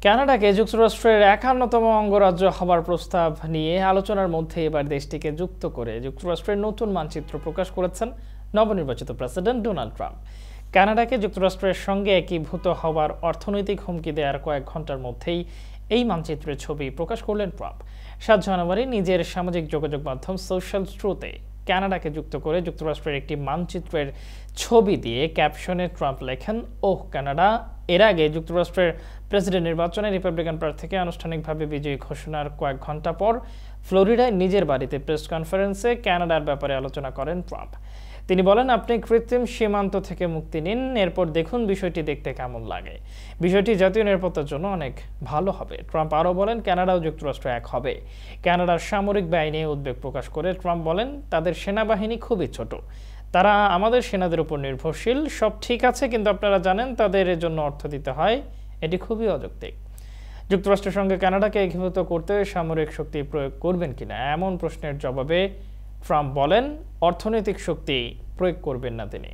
কানাডাকে যুক্তরাষ্ট্রের ৫১তম অঙ্গরাজ্য হবার প্রস্তাব নিয়ে আলোচনার মধ্যে এবার দেশটিকে যুক্ত করে যুক্তরাষ্ট্রের নতুন মানচিত্র প্রকাশ করেছেন নবনির্বাচিত প্রেসিডেন্ট ডোনাল্ড ট্রাম্প। কানাডাকে যুক্তরাষ্ট্রের সঙ্গে একীভূত হবার অর্থনৈতিক হুমকি দেওয়ার কয়েক ঘন্টার মধ্যেই এই মানচিত্রের ছবি প্রকাশ করলেন ট্রাম্প। ৭ জানুয়ারি নিজের সামাজিক যোগাযোগ মাধ্যম সোশ্যাল ট্রুথে কানাডাকে যুক্ত করে যুক্তরাষ্ট্রের একটি মানচিত্রের ছবি দিয়ে ক্যাপশনে ট্রাম্প লেখেন, ওহ কানাডা। এর আগে যুক্তরাষ্ট্রের প্রেসিডেন্ট নির্বাচনে রিপাবলিকান প্রার্থীকে আনুষ্ঠানিকভাবে বিজয়ী ঘোষণার কয়েক ঘন্টা পর ফ্লোরিডায় নিজের বাড়িতে প্রেস কনফারেন্সে কানাডার ব্যাপারে আলোচনা করেন ট্রাম্প। তিনি বলেন, আপনি কৃত্রিম সীমান্ত থেকে মুক্তি নিন, এরপর দেখুন বিষয়টি দেখতে কেমন লাগে। বিষয়টি জাতীয় নিরাপত্তার জন্য অনেক ভালো হবে। ট্রাম্প আরও বলেন, কানাডা ও যুক্তরাষ্ট্র এক হবে। কানাডার সামরিক ব্যয় নিয়ে উদ্বেগ প্রকাশ করে ট্রাম্প বলেন, তাদের সেনাবাহিনী খুবই ছোট, তারা আমাদের সেনাদের উপর নির্ভরশীল। সব ঠিক আছে, কিন্তু আপনারা জানেন তাদের এর জন্য অর্থ দিতে হয়, এটি খুবই অযৌক্তিক। যুক্তরাষ্ট্রের সঙ্গে কানাডাকে একীভূত করতে সামরিক শক্তি প্রয়োগ করবেন কিনা এমন প্রশ্নের জবাবে ট্রাম্প বলেন, অর্থনৈতিক শক্তি প্রয়োগ করবেন না তিনি।